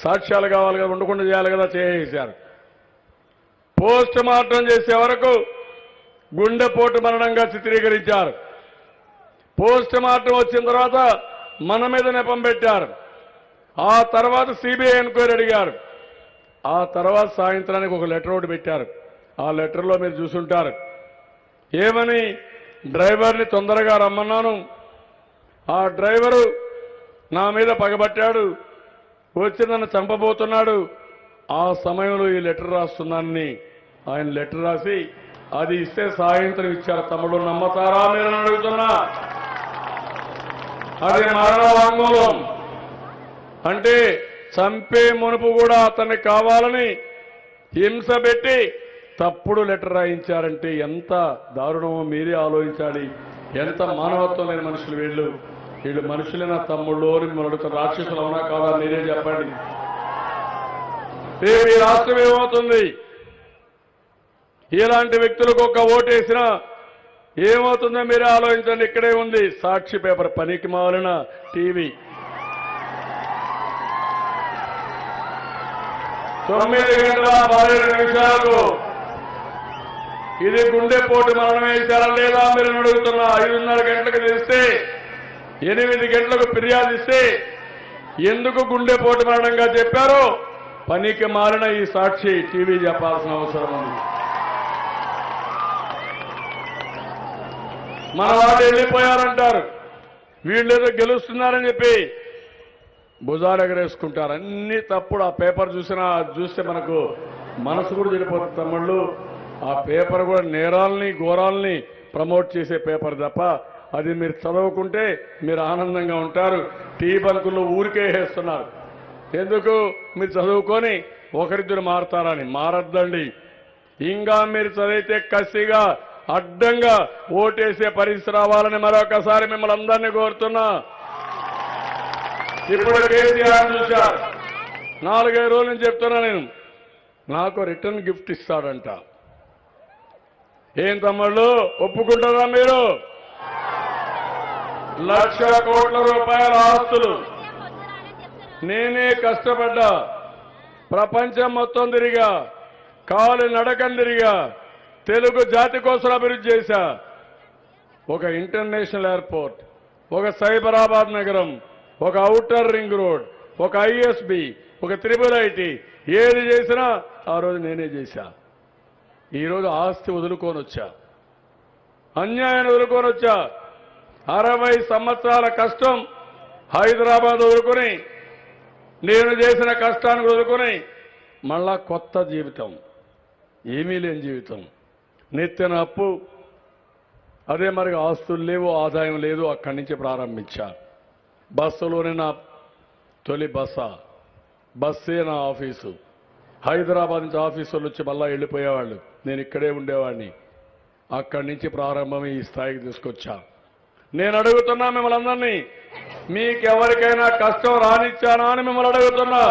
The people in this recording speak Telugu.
సాక్ష్యాలు కావాలి కదా, ఉండకుండా చేయాలి కదా, చేసేశారు. పోస్ట్ మార్టం చేసే వరకు గుండెపోటు మరణంగా చిత్రీకరించారు. పోస్ట్ మార్టం వచ్చిన తర్వాత మన మీద నెపం పెట్టారు. ఆ తర్వాత సిబిఐ ఎంక్వైరీ అడిగారు. ఆ తర్వాత సాయంత్రానికి ఒక లెటర్ ఒకటి పెట్టారు. ఆ లెటర్లో మీరు చూసుంటారు. ఏమని? డ్రైవర్ని తొందరగా రమ్మన్నాను, ఆ డ్రైవరు నా మీద పగబట్టాడు, వచ్చి నన్ను చంపబోతున్నాడు, ఆ సమయంలో ఈ లెటర్ రాస్తున్నానని ఆయన లెటర్ రాసి అది ఇస్తే సాయంత్రం ఇచ్చారు. తమ్ముడు నమ్మతారా మీరు అడుగుతున్నా? అది మరణ వాంగ్మూలం. అంటే చంపే మునుపు కూడా అతన్ని కావాలని హింస పెట్టి తప్పుడు లెటర్ రాయించారంటే ఎంత దారుణమో మీరే ఆలోచించాలి. ఎంత మానవత్వం లేని మనుషులు వీళ్ళు. వీళ్ళు మనుషులైన తమ్ముళ్ళు అని మిమ్మల్ని అడుగుతారు. రాక్షసులు అవునా కాదా మీరే చెప్పండి. రేపు ఈ రాష్ట్రం ఏమవుతుంది? ఇలాంటి వ్యక్తులకు ఒక ఓటేసినా ఏమవుతుందో మీరే ఆలోచించండి. ఇక్కడే ఉంది సాక్షి పేపర్, పనికి మాలిన టీవీ. 9:12 ఇది గుండెపోటు మరణం వేశారా లేదా మీరు అడుగుతున్నా. 5:30 గంటలకు తెలిస్తే 8 గంటలకు ఫిర్యాదు ఇస్తే ఎందుకు గుండెపోటు మరణంగా చెప్పారో పనికి మారిన ఈ సాక్షి టీవీ చెప్పాల్సిన అవసరం ఉంది. మన వాళ్ళు వెళ్ళిపోయారంటారు, వీళ్ళేదో గెలుస్తున్నారని చెప్పి భుజాలు ఎగరేసుకుంటారు. అన్ని తప్పుడు. ఆ పేపర్ చూస్తే మనకు మనసు కూడా చెడిపోతుంది తమ్ముళ్ళు. ఆ పేపర్ కూడా నేరాల్ని ఘోరాల్ని ప్రమోట్ చేసే పేపర్ తప్ప అది మీరు చదవకుంటే మీరు ఆనందంగా ఉంటారు. టీ బంకుల్లో ఊరికే వేస్తున్నారు. ఎందుకు? మీరు చదువుకొని ఒకరిద్దరు మారతారని. మారద్దండి. ఇంకా మీరు చదివితే కసిగా అడ్డంగా ఓటేసే పరిస్థితి రావాలని మరొకసారి మిమ్మల్ని అందరినీ కోరుతున్నా. ఇప్పుడు కేసీఆర్ చూశారు. 4-5 రోజుల నుంచి చెప్తున్నా నేను, నాకు రిటర్న్ గిఫ్ట్ ఇస్తాడంట. ఏం తమ్ముళ్ళు ఒప్పుకుంటారా మీరు? 1,00,000 కోట్ల రూపాయల ఆస్తులు. నేనే కష్టపడ్డా, ప్రపంచం మొత్తం తిరిగా, కాలి నడకం తిరిగా, తెలుగు జాతి కోసం అభివృద్ధి చేశా. ఒక ఇంటర్నేషనల్ ఎయిర్పోర్ట్, ఒక సైబరాబాద్ నగరం, ఒక ఔటర్ రింగ్ రోడ్, ఒక ఐఎస్బి, ఒక ట్రిపుల్ ఐటీ, ఏది చేసినా ఆ రోజు నేనే చేశా. ఈరోజు ఆస్తి వదులుకొని వచ్చా, అన్యాయాన్ని వదులుకొని వచ్చా. 60 సంవత్సరాల కష్టం హైదరాబాద్ వదులుకొని, నేను చేసిన కష్టాన్ని వదులుకొని మళ్ళా కొత్త జీవితం, ఏమీ లేని జీవితం, నెత్తిన అప్పు. అదే మరి ఆస్తులు లేవు, ఆదాయం లేదు. అక్కడి నుంచి ప్రారంభించా. బస్సులోనే నా తొలి బస్సే నా ఆఫీసు. హైదరాబాద్ నుంచి ఆఫీసులు వచ్చి మళ్ళా వెళ్ళిపోయేవాళ్ళు, నేను ఇక్కడే ఉండేవాడిని. అక్కడి నుంచి ప్రారంభం ఈ స్థాయికి తీసుకొచ్చా. నేను అడుగుతున్నా మిమ్మల్ని అందరినీ, మీకెవరికైనా కష్టం రానిచ్చానా అని మిమ్మల్ని అడుగుతున్నా.